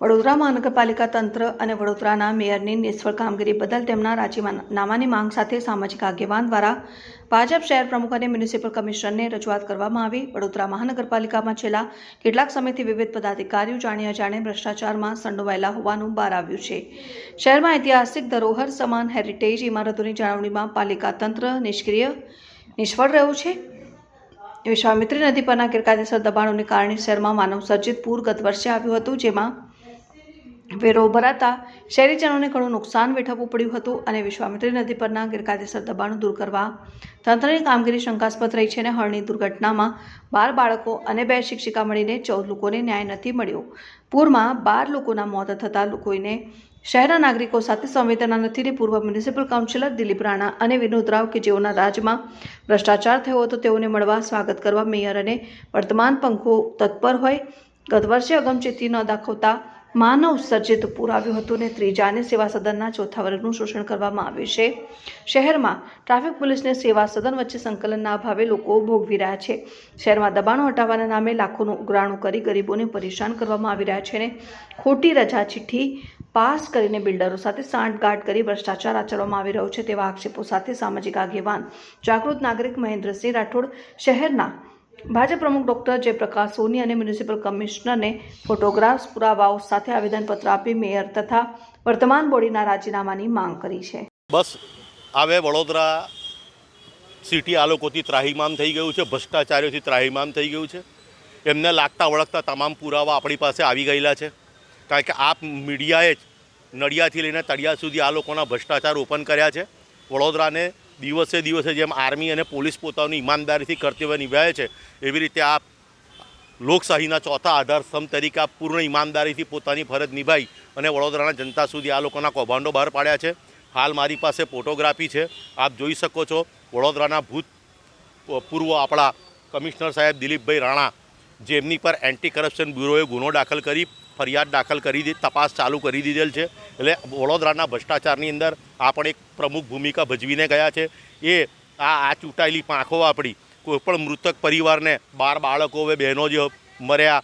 વડોદરા મહાનગરપાલિકા તંત્ર અને વડોદરાના મેયરની નિષ્ફળ કામગીરી બદલ તેમના રાજીનામાની માંગ સાથે સામાજિક આગેવાન દ્વારા ભાજપ શહેર પ્રમુખ અને મ્યુનિસિપલ કમિશનરને રજૂઆત કરવામાં આવી। વડોદરા મહાનગરપાલિકામાં છેલ્લા કેટલાક સમયથી વિવિધ પદાધિકારીઓ જાણી અજાણે ભ્રષ્ટાચારમાં સંડોવાયેલા હોવાનું બહાર આવ્યું છે। શહેરમાં ઐતિહાસિક ધરોહર સમાન હેરિટેજ ઇમારતોની જાળવણીમાં પાલિકા તંત્ર નિષ્ફળ રહ્યું છે। વિશ્વામિત્રી નદી પરના ગેરકાયદેસર દબાણોને કારણે શહેરમાં માનવ સર્જિત પૂર ગત વર્ષે આવ્યું હતું, જેમાં વેરો ભરાતા શહેરીજનોને ઘણું નુકસાન વેઠવવું પડ્યું હતું અને વિશ્વામિત્રી નદી પરના ગેરકાયદેસર દબાણો દૂર કરવા તંત્રની કામગીરી શંકાસ્પદ રહી છે અને હળની દુર્ઘટનામાં 12 બાળકો અને 2 શિક્ષિકા મળીને 14 લોકોને ન્યાય નથી મળ્યો। પૂરમાં 12 લોકોના મોત થતાં લોકોને શહેરના નાગરિકો સાથે સંવેદના નથી। પૂર્વ મ્યુનિસિપલ કાઉન્સિલર દિલીપ રાણા અને વિનોદ રાવ કે જેઓના રાજમાં ભ્રષ્ટાચાર થયો હતો તેઓને મળવા સ્વાગત કરવા મેયર અને વર્તમાન પંખો તત્પર હોય। ગત વર્ષે અગમચેતી ન દાખવતા માનવ સર્જિત પૂર આવ્યું હતું અને ત્રીજા અને સેવા સદનના ચોથા વર્ગનું શોષણ કરવામાં આવ્યું છે। શહેરમાં ટ્રાફિક પોલીસને સેવા સદન વચ્ચે સંકલનના અભાવે લોકો ભોગવી રહ્યા છે। શહેરમાં દબાણો હટાવવાના નામે લાખોનું ઉઘરાણું કરી ગરીબોને પરેશાન કરવામાં આવી રહ્યા છે અને ખોટી રજા ચિઠ્ઠી પાસ કરીને બિલ્ડરો સાથે સાંઠગાંઠ કરી ભ્રષ્ટાચાર આચરવામાં આવી રહ્યો છે। તેવા આક્ષેપો સાથે સામાજિક આગેવાન જાગૃત નાગરિક મહેન્દ્રસિંહ રાઠોડ શહેરના ભાજપ પ્રમુખ ડોક્ટર જયપ્રકાશ સોની અને મ્યુનિસિપલ કમિશનરને ફોટોગ્રાફ્સ પુરાવાઓ સાથે આવેદનપત્ર આપી મેયર તથા વર્તમાન બોડીના રાજીનામાની માંગ કરી છે। બસ હવે વડોદરા સિટી આ લોકોથી ત્રાહિમામ થઈ ગયું છે, ભ્રષ્ટાચારીઓથી ત્રાહિમામ થઈ ગયું છે। એમને લાગતા વળગતા તમામ પુરાવા આપણી પાસે આવી ગયેલા છે, કારણ કે આપ મીડિયાએ જ નડિયાદથી લઈને તળિયા સુધી આ લોકોના ભ્રષ્ટાચાર ઓપન કર્યા છે। વડોદરાને દિવસે દિવસે જેમ આર્મી અને પોલીસ પોતાની ઈમાનદારીથી કર્તવ્ય નિભાવે છે, એવી રીતે આપ લોકશાહીના ચોથા આધારસ્તંભ તરીકે આપ પૂર્ણ ઈમાનદારીથી પોતાની ફરજ નિભાવી અને વડોદરાના જનતા સુધી આ લોકોના કૌભાંડો બહાર પાડ્યા છે। હાલ મારી પાસે ફોટોગ્રાફી છે, આપ જોઈ શકો છો। વડોદરાના ભૂતપૂર્વ આપણા કમિશનર સાહેબ દિલીપભાઈ રાણા, જેમની પર એન્ટી કરપ્શન બ્યુરોએ ગુનો દાખલ કરી ફરિયાદ દાખલ કરી તપાસ ચાલુ કરી દીધેલ છે। એટલે વડોદરાના ભ્રષ્ટાચારની અંદર આ પણ એક પ્રમુખ ભૂમિકા ભજવીને ગયા છે। એ આ ચૂંટાયેલી પાંખો આપણી કોઈપણ મૃતક પરિવારને 12 બાળકો હવે બહેનો જે મર્યા,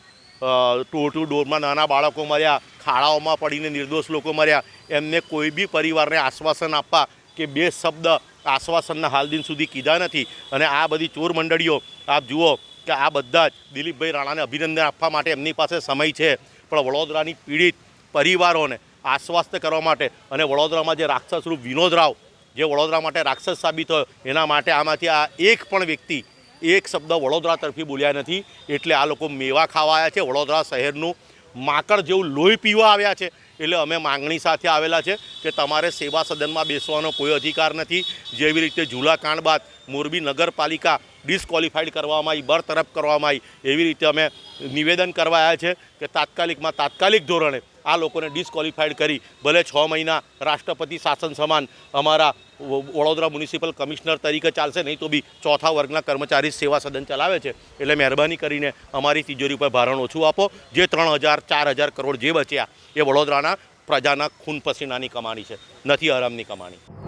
ડોર ટુ ડોરમાં નાના બાળકો મર્યા, ખાડાઓમાં પડીને નિર્દોષ લોકો મર્યા, એમને કોઈ બી પરિવારને આશ્વાસન આપવા કે 2 શબ્દ આશ્વાસનના હાલ દિન સુધી કીધા નથી। અને આ બધી ચોર મંડળીઓ આપ જુઓ કે આ બધા જ દિલીપભાઈ રાણાને અભિનંદન આપવા માટે એમની પાસે સમય છે, પણ વડોદરાની પીડિત પરિવારોને આશ્વસ્ત કરવા માટે અને વડોદરામાં જે રાક્ષસરૂપ વિનોદ રાવ જે વડોદરા માટે રાક્ષસ સાબિત થયો, એના માટે આમાંથી આ એક પણ વ્યક્તિ એક શબ્દ વડોદરા તરફી બોલ્યા નથી। એટલે આ લોકો મેવા ખાવા આવ્યા છે, વડોદરા શહેરનું માકડ જેવું લોહી પીવા આવ્યા છે। એટલે અમે માંગણી સાથે આવેલા છે કે તમારે સેવા સદનમાં બેસવાનો કોઈ અધિકાર નથી। જેવી રીતે ઝૂલા કાંડ બાદ મોરબી નગરપાલિકા ડિસ્ક્વોલિફાઈડ કરવામાં આવી, બરતરફ કરવામાં આવી, એવી રીતે અમે નિવેદન કરવા આવ્યા છે કે તાત્કાલિક ધોરણે આ લોકોને ડિસ્ક્વોલિફાઈડ કરી ભલે 6 મહિના રાષ્ટ્રપતિ શાસન સમાન અમારા વડોદરા મ્યુનિસિપલ કમિશનર તરીકે ચાલશે, નહીં તો બી ચોથા વર્ગના કર્મચારી સેવા સદન ચલાવે છે। એટલે મહેરબાની કરીને અમારી તિજોરી પર ભારણ ઓછું આપો। જે 3,000-4,000 કરોડ જે બચ્યા એ વડોદરાના પ્રજાના ખૂન પસીનાની કમાણી છે, નથી આરામની કમાણી।